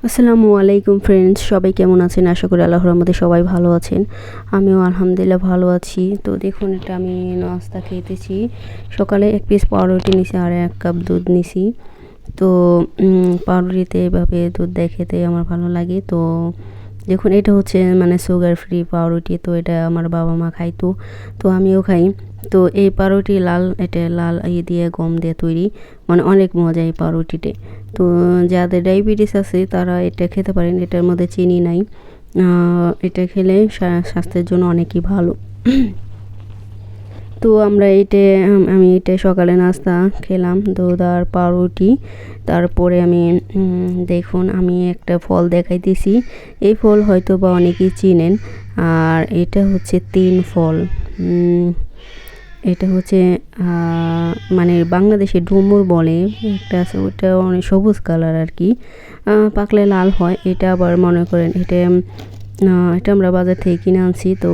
আসসালামু আলাইকুম ফ্রেন্ডস, সবাই কেমন আছেন? আশা করি আল্লাহর রহমতে সবাই ভালো আছেন। আমিও আলহামদুলিল্লাহ ভালো আছি। তো দেখুন, এটা আমি নাস্তা খেতেছি। সকালে 1 পিস পাউরুটি নিছি আর 1 কাপ দুধ নিছি। তো পাউরুটিতে এভাবে দুধ দিয়ে খেতে আমার ভালো লাগে। তো দেখুন, এটা হচ্ছে মানে সুগার ফ্রি পাউরুটি। তো এটা আমার বাবা মা খাইতো, তো আমিও খাই। তো এই পাউরুটি এটা লাল দিয়ে গম দিয়ে তৈরি, মানে অনেক মজা এই পাউরুটিতে। তো যাদের ডায়াবেটিস আছে তারা এটা খেতে পারেন, এটার মধ্যে চিনি নাই। এটা খেলে স্বাস্থ্যের জন্য অনেকই ভালো। তো আমি এটা সকালে নাস্তা খেলাম, দুধ আর পাউরুটি। তারপরে দেখুন, আমি একটা ফল দেখাইতেছি। এই ফল হয়তো বা অনেকেই চিনেন। আর এটা হচ্ছে 3 ফল। এটা হচ্ছে মানে বাংলাদেশে ডুমুর বলে একটা আছে, ওটা অনেক সবুজ কালার আর কি, পাকলে লাল হয়। এটা আবার মনে করেন এটা আমরা বাজার থেকে কিনে আনছি। তো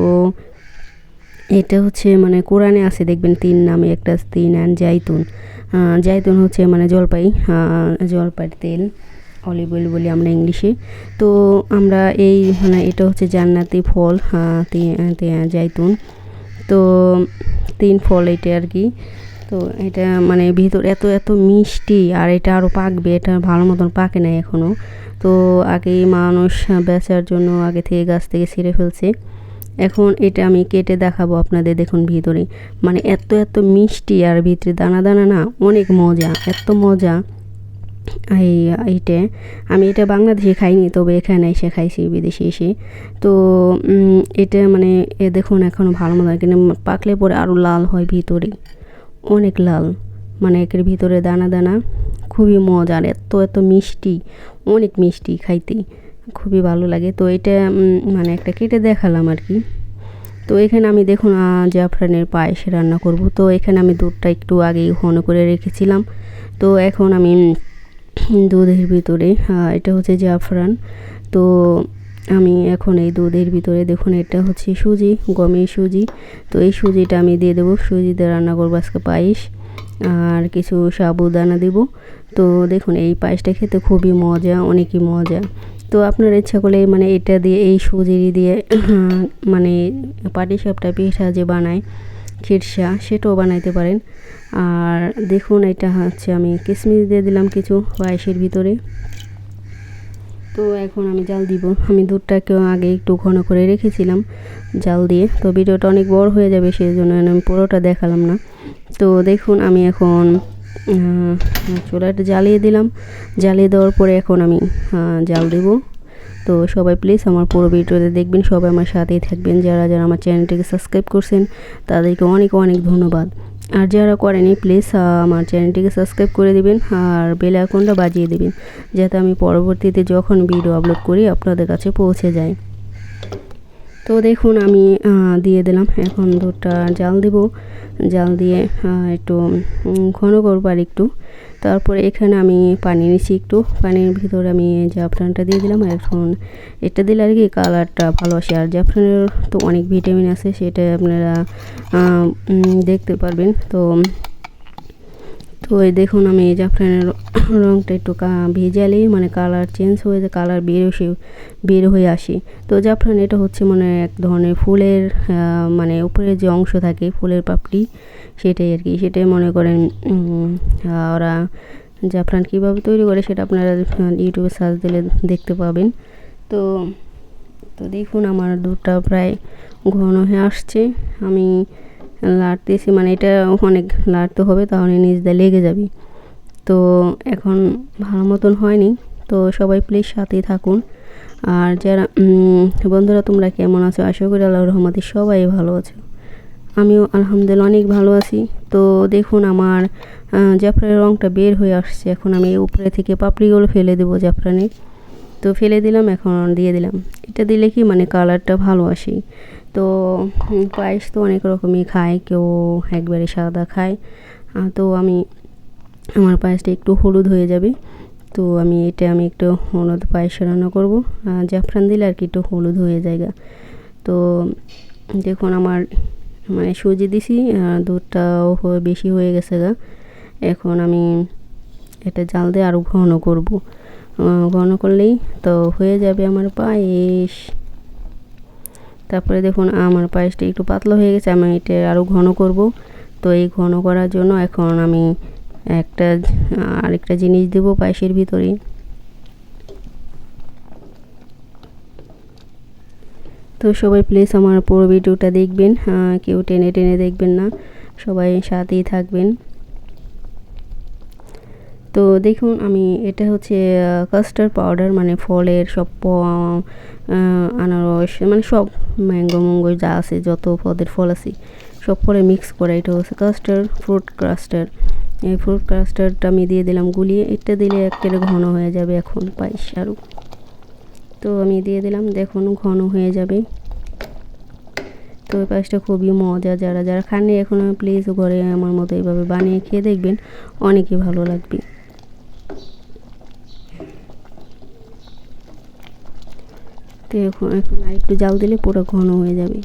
এটা হচ্ছে মানে কোরআনে আছে দেখবেন 3 নামে, একটা 3 অ্যান্ড জাইতুন। জাইতুন হচ্ছে মানে জলপাইয়ের তেল, অলিভ অয়েল বলি আমরা ইংলিশে। তো আমরা এটা হচ্ছে জান্নাতি ফল, জাইতুন। তো 3 ফল এটা আর কি। তো এটা মানে ভিতর এত মিষ্টি, আর এটা আরও পাকবে, এটা ভালো মতন পাকে নাই এখনও। তো আগেই মানুষ বেচার জন্য আগে থেকে গাছ থেকে ছিঁড়ে ফেলছে। এখন এটা আমি কেটে দেখাবো আপনাদের। দেখুন ভিতরে মানে এত মিষ্টি, আর ভিতরে দানা দানা না, অনেক মজা, এত মজা। আমি এটা বাংলাদেশে খাইনি, তবে এখানে এসে খাইছি, বিদেশে এসে। তো এটা মানে দেখুন এখনও ভালো মতো, কিন্তু পাকলে পরে আরও লাল হয় ভিতরে, অনেক লাল, মানে একের ভিতরে দানা দানা, খুবই মজার। এত মিষ্টি, অনেক মিষ্টি, খাইতে খুবই ভালো লাগে। তো এটা মানে একটা কেটে দেখালাম আর কি। তো এখানে আমি দেখুন জাফরানের পায়েস রান্না করব। তো এখানে আমি দুধটা একটু আগেই ঘন করে রেখেছিলাম। তো এখন আমি দুধের ভিতরে, এটা হচ্ছে জাফরান। তো আমি এখন এই দুধের ভিতরে দেখুন, এটা হচ্ছে সুজি, গমের সুজি। তো এই সুজিটা আমি দিয়ে দেবো, সুজি দিয়ে রান্না করবো আজকে পায়েস। আর কিছু সাবুদানা দেব। তো দেখুন, এই পায়েসটা খেতে খুবই মজা, অনেকই মজা। তো আপনার ইচ্ছা করলে মানে এটা দিয়ে, এই সুজি দিয়ে মানে পাটিসাপটা পিঠা যে বানায়, খিরসা, সেটাও বানাইতে পারেন। আর দেখুন, এটা হচ্ছে আমি কিশমিশ দিয়ে দিলাম কিছু পায়েসের ভিতরে। তো এখন আমি জাল দিব। আমি দুধটাকে আগে একটু ঘন করে রেখেছিলাম জাল দিয়ে। তো ভিডিওটা অনেক বড় হয়ে যাবে, সেই জন্য আমি পুরোটা দেখালাম না। তো দেখুন, আমি এখন চুলাটা জ্বালিয়ে দিলাম। জ্বালিয়ে দেওয়ার পরে এখন আমি জাল দেব। তো সবাই প্লিজ আমার পুরো ভিডিওতে দেখবেন, সবাই আমার সাথেই থাকবেন। যারা আমার চ্যানেলটিকে সাবস্ক্রাইব করছেন তাদেরকে অনেক ধন্যবাদ। আর যারা করেনি প্লিজ আমার চ্যানেলটিকে সাবস্ক্রাইব করে দিবেন, আর বেল আইকনটা বাজিয়ে দিবেন, যাতে আমি পরবর্তীতে যখন ভিডিও আপলোড করি আপনাদের কাছে পৌঁছে যায়। তো দেখুন, আমি দিয়ে দিলাম। এখন দুধটা জাল দেব। জাল দিয়ে একটু ঘন করবো আর একটু। তারপরে এখানে আমি পানি নিচ্ছি একটু, পানির ভিতরে আমি জাফরানটা দিয়ে দিলাম। এখন এটা দিলে আর কি কালারটা ভালো আসে। আর জাফরানের তো অনেক ভিটামিন আছে, সেটা আপনারা দেখতে পারবেন। তো এই দেখুন, আমি জাফরানের রঙটা একটু ভেজালে মানে কালার চেঞ্জ হয়ে যায়, কালার বের হয়ে আসে। তো জাফরান এটা হচ্ছে মানে এক ধরনের ফুলের মানে উপরে যে অংশ থাকে, ফুলের পাপড়ি, সেটাই আর কি। সেটাই মনে করেন ওরা জাফরান কীভাবে তৈরি করে সেটা আপনারা ইউটিউবে সার্চ দিলে দেখতে পাবেন। তো দেখুন, আমার দুধটা প্রায় ঘন হয়ে আসছে। আমি লাড়তেছি, মানে এটা অনেক লাড়তে হবে, তাহলে নিচ দিয়ে লেগে যাবে। তো এখন ভালো মতন হয়নি। তো সবাই প্লিজ সাথেই থাকুন। আর যারা বন্ধুরা, তোমরা কেমন আছো? আশা করি আল্লাহর রহমতে সবাই ভালো আছো। আমিও আলহামদুলিল্লাহ অনেক ভালো আছি। তো দেখুন, আমার জাফরানের রঙটা বের হয়ে আসছে। এখন আমি উপরে থেকে পাপড়িগুলো ফেলে দেবো জাফরানের। তো ফেলে দিলাম, এখন দিয়ে দিলাম। এটা দিলে কি মানে কালারটা ভালো আসে। তো পায়েস তো অনেক রকমই খায়, কেউ একবারে সাদা খায়। তো আমার পায়েসটা একটু হলুদ হয়ে যাবে। তো আমি একটু হলুদ পায়েস রান্না করব। জাফরান দিলে আর কি একটু হলুদ হয়ে যায়। তো দেখুন আমার মানে সুজি দিছি, দুধটাও বেশি হয়ে গেছে গা। এখন আমি এটা জাল দিয়ে আরও ঘন করব। ঘন করলেই তো হয়ে যাবে আমার পায়েস। তারপরে দেখুন আমার পায়েসটা একটু পাতলা হয়ে গেছে, আমি এটা আরও ঘন করব। তো এই ঘন করার জন্য এখন আমি আরেকটা জিনিস দেব পায়েসের ভিতরে। তো সবাই প্লিজ আমার পুরো ভিডিওটা দেখবেন, কেউ টেনে টেনে দেখবেন না, সবাই সাথেই থাকবেন। তো দেখুন আমি এটা হচ্ছে কাস্টার্ড পাউডার, মানে ফলের সব আনারস মানে সব ম্যাঙ্গো যা আছে, যত পদের ফল আছে সব ফলে মিক্স করা। এটা হচ্ছে ফ্রুট কাস্টার্ড। এই ফ্রুট কাস্টার্ডটা আমি দিয়ে দিলাম গুলিয়ে। এটা দিলে একেবারে ঘন হয়ে যাবে এখন পায়েস আরও। তো আমি দিয়ে দিলাম, দেখুন ঘন হয়ে যাবে। তো এই পায়েসটা খুবই মজা, যারা যারা খাননি এখন প্লিজ ঘরে আমার মতো এইভাবে বানিয়ে খেয়ে দেখবেন, অনেকই ভালো লাগবে। তো এখন আর একটু জাল দিলে পুরো ঘন হয়ে যাবে।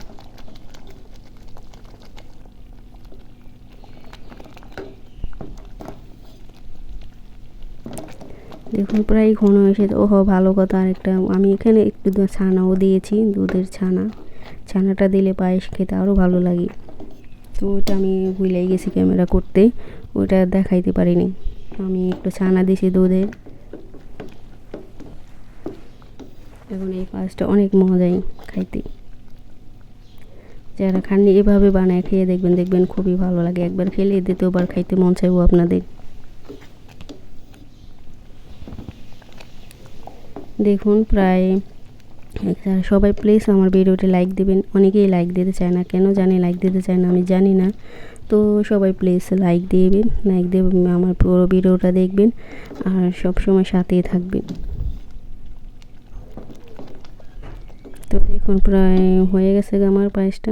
দেখুন প্রায় ঘন এসে, ওহো ভালো কথা। আরেকটা আমি এখানে একটু ছানাও দিয়েছি, দুধের ছানাটা দিলে পায়েস খেতে আরও ভালো লাগে। তো ওটা আমি ভুলেই গেছি ক্যামেরা করতে, ওটা দেখাইতে পারিনি। আমি একটু ছানা দিয়েছি দুধের। এখন এই পায়েসটা অনেক মজাই খাইতে। যারা খাননি এভাবে বানায় খেয়ে দেখবেন খুবই ভালো লাগে। একবার খেলে দ্বিতীয়বার খাইতে মন চাইবো আপনাদের। দেখুন প্রায় সবাই প্লিজ আমার ভিডিওটি লাইক দেবেন। অনেকেই লাইক দিতে চায় না, কেন জানি লাইক দিতে চায় না, আমি জানি না। তো সবাই প্লিজ লাইক দেবেন, আমার পুরো ভিডিওটা দেখবেন আর সব সময় সাথেই থাকবেন। তো দেখুন প্রায় হয়ে গেছে আমার পায়েসটা,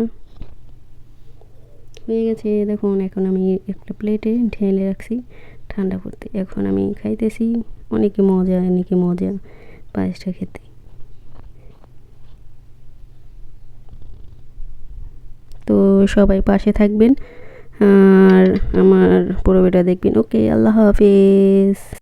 হয়ে গেছে। দেখুন এখন আমি একটা প্লেটে ঢেলে রাখছি ঠান্ডা করতে। এখন আমি খাইতেছি, অনেকে মজা পায়েসটা খেতে। তো সবাই পাশে থাকবেন আর আমার পুরো ভিডিও দেখবেন। ওকে, আল্লাহ হাফেজ।